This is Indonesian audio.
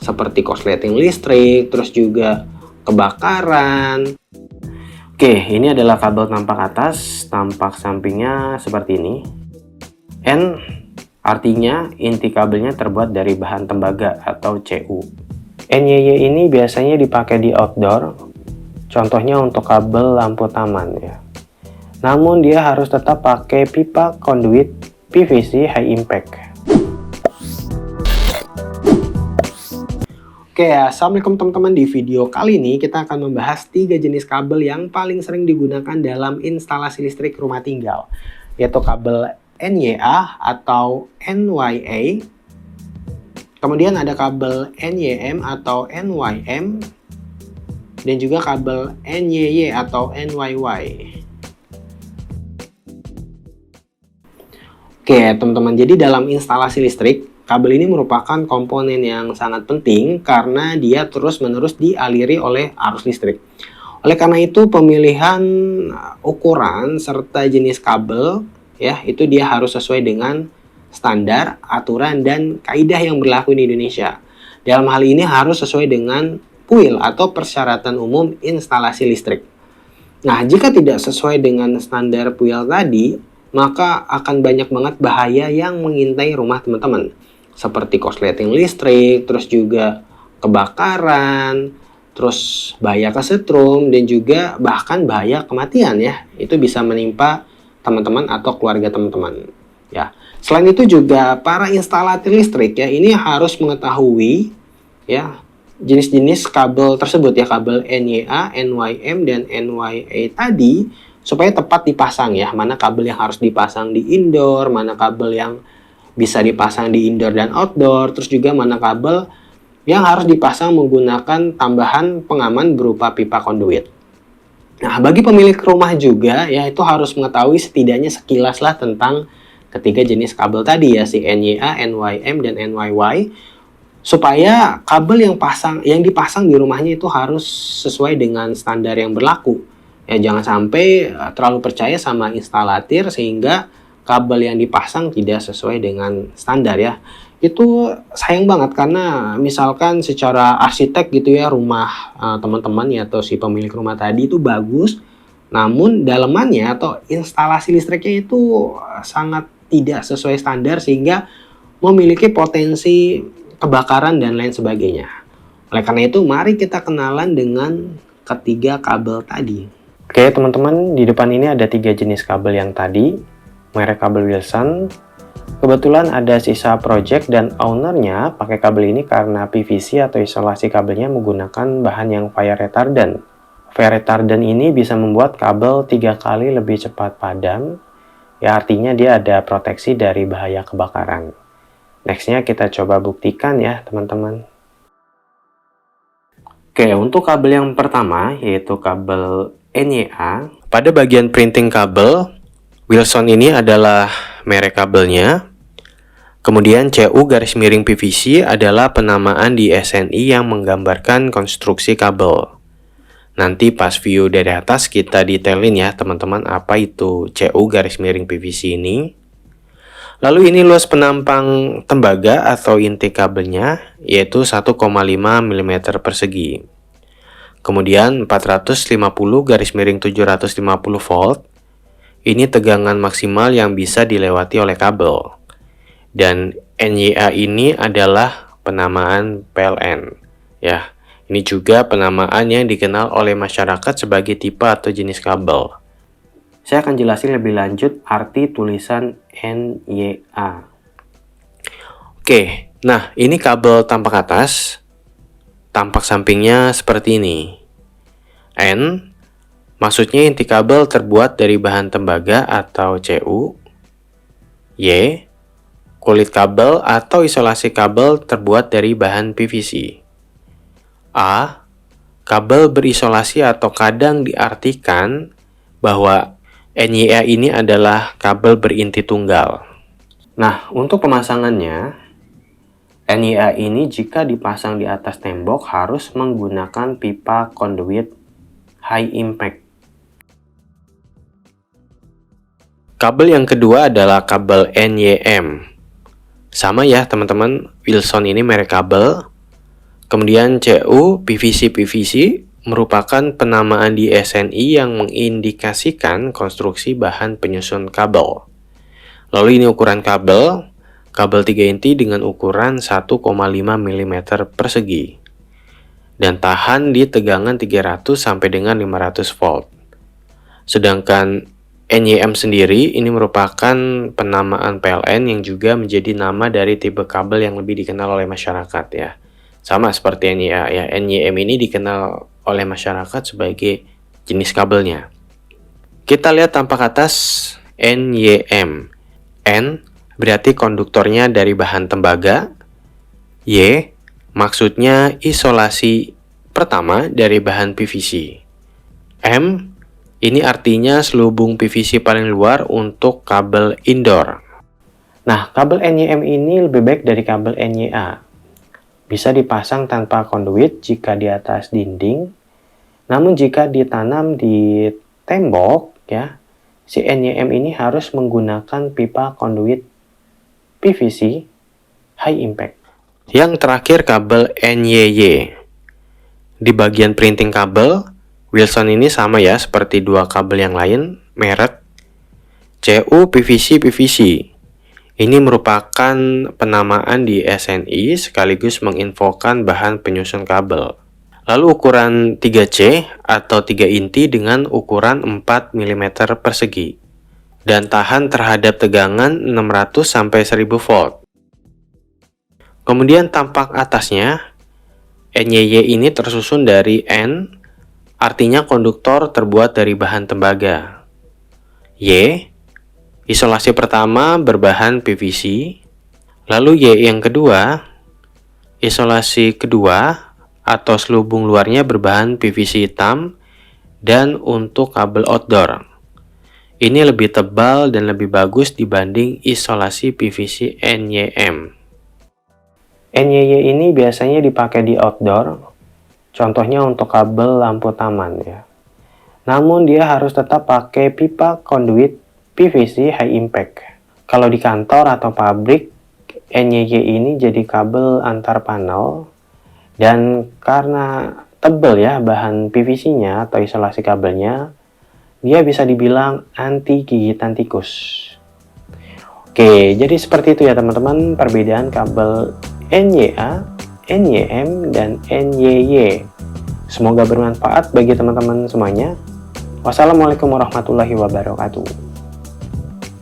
seperti korsleting listrik, terus juga kebakaran. Oke, ini adalah kabel tampak atas, tampak sampingnya seperti ini. N artinya inti kabelnya terbuat dari bahan tembaga atau CU. NYY ini biasanya dipakai di outdoor, contohnya untuk kabel lampu taman ya. Namun dia harus tetap pakai pipa conduit PVC high impact. Oke, assalamualaikum teman-teman. Di video kali ini kita akan membahas 3 jenis kabel yang paling sering digunakan dalam instalasi listrik rumah tinggal, yaitu kabel NYA atau NYA, kemudian ada kabel NYM atau NYM, dan juga kabel NYY atau NYY. Oke teman-teman, jadi dalam instalasi listrik, kabel ini merupakan komponen yang sangat penting karena dia terus-menerus dialiri oleh arus listrik. Oleh karena itu, pemilihan ukuran serta jenis kabel ya, itu dia harus sesuai dengan standar, aturan, dan kaidah yang berlaku di Indonesia. Dalam hal ini harus sesuai dengan PUIL atau Persyaratan Umum Instalasi Listrik. Nah, jika tidak sesuai dengan standar PUIL tadi, maka akan banyak banget bahaya yang mengintai rumah teman-teman, seperti korsleting listrik, terus juga kebakaran, terus bahaya kesetrum, dan juga bahkan bahaya kematian ya. Itu bisa menimpa teman-teman atau keluarga teman-teman ya. Selain itu juga para instalator listrik ya, ini harus mengetahui ya jenis-jenis kabel tersebut ya, kabel NYA, NYM, dan NYA tadi, supaya tepat dipasang ya. Mana kabel yang harus dipasang di indoor, mana kabel yang bisa dipasang di indoor dan outdoor, terus juga mana kabel yang harus dipasang menggunakan tambahan pengaman berupa pipa konduit. Nah, bagi pemilik rumah juga ya, itu harus mengetahui setidaknya sekilas lah tentang ketiga jenis kabel tadi ya, si NYA, NYM, dan NYY, supaya kabel yang dipasang di rumahnya itu harus sesuai dengan standar yang berlaku. Ya, jangan sampai terlalu percaya sama instalatir sehingga kabel yang dipasang tidak sesuai dengan standar ya. Itu sayang banget karena misalkan secara arsitek gitu ya, rumah teman-teman ya atau si pemilik rumah tadi itu bagus, namun dalemannya atau instalasi listriknya itu sangat tidak sesuai standar sehingga memiliki potensi kebakaran dan lain sebagainya. Oleh karena itu, mari kita kenalan dengan ketiga kabel tadi. Oke teman-teman, di depan ini ada 3 jenis kabel yang tadi, merek kabel Wilson. Kebetulan ada sisa project dan ownernya pakai kabel ini karena PVC atau isolasi kabelnya menggunakan bahan yang fire retardant. Fire retardant ini bisa membuat kabel 3 kali lebih cepat padam, ya artinya dia ada proteksi dari bahaya kebakaran. Nextnya kita coba buktikan ya teman-teman. Oke, untuk kabel yang pertama yaitu kabel NYA. Pada bagian printing kabel, Wilson ini adalah merek kabelnya. Kemudian CU garis miring PVC adalah penamaan di SNI yang menggambarkan konstruksi kabel. Nanti pas view dari atas kita detailin ya teman-teman apa itu CU garis miring PVC ini. Lalu ini luas penampang tembaga atau inti kabelnya yaitu 1,5 mm persegi. Kemudian 450 garis miring 750 volt. Ini tegangan maksimal yang bisa dilewati oleh kabel. Dan NYA ini adalah penamaan PLN. Ya, ini juga penamaan yang dikenal oleh masyarakat sebagai tipe atau jenis kabel. Saya akan jelasin lebih lanjut arti tulisan NYA. Oke, nah ini kabel tampak atas, tampak sampingnya seperti ini. N, maksudnya inti kabel terbuat dari bahan tembaga atau CU. Y, kulit kabel atau isolasi kabel terbuat dari bahan PVC. A, kabel berisolasi atau kadang diartikan bahwa NYA ini adalah kabel berinti tunggal. Nah, untuk pemasangannya, NYA ini jika dipasang di atas tembok harus menggunakan pipa conduit high impact. Kabel yang kedua adalah kabel NYM. Sama ya teman-teman, Wilson ini merek kabel. Kemudian CU, PVC merupakan penamaan di SNI yang mengindikasikan konstruksi bahan penyusun kabel. Lalu ini ukuran kabel 3 inti dengan ukuran 1,5 mm persegi. Dan tahan di tegangan 300 sampai dengan 500 volt. Sedangkan NYM sendiri ini merupakan penamaan PLN yang juga menjadi nama dari tipe kabel yang lebih dikenal oleh masyarakat ya. Sama seperti NYA ya, NYM ini dikenal oleh masyarakat sebagai jenis kabelnya. Kita lihat tampak atas NYM. N berarti konduktornya dari bahan tembaga. Y maksudnya isolasi pertama dari bahan PVC. M ini artinya selubung PVC paling luar untuk kabel indoor. Nah, kabel NYM ini lebih baik dari kabel NYA. Bisa dipasang tanpa konduit jika di atas dinding, namun jika ditanam di tembok, ya, si NYM ini harus menggunakan pipa konduit PVC high impact. Yang terakhir kabel NYY. Di bagian printing kabel, Wilson ini sama ya seperti dua kabel yang lain, merek CU PVC. Ini merupakan penamaan di SNI sekaligus menginfokan bahan penyusun kabel. Lalu ukuran 3C atau 3 inti dengan ukuran 4 mm persegi. Dan tahan terhadap tegangan 600 sampai 1000 volt. Kemudian tampak atasnya, NYY ini tersusun dari N, artinya konduktor terbuat dari bahan tembaga. Y, isolasi pertama berbahan PVC. Lalu Y yang kedua, isolasi kedua atau selubung luarnya berbahan PVC hitam. Dan untuk kabel outdoor, ini lebih tebal dan lebih bagus dibanding isolasi PVC NYM. NYY ini biasanya dipakai di outdoor, contohnya untuk kabel lampu taman ya. Namun dia harus tetap pakai pipa konduit PVC high impact. Kalau di kantor atau pabrik, NYY ini jadi kabel antar panel. Dan karena tebal ya bahan PVC-nya atau isolasi kabelnya, dia bisa dibilang anti gigitan tikus. Oke, jadi seperti itu ya teman-teman perbedaan kabel NYA, NYM, dan NYY. Semoga bermanfaat bagi teman-teman semuanya. Wassalamualaikum warahmatullahi wabarakatuh.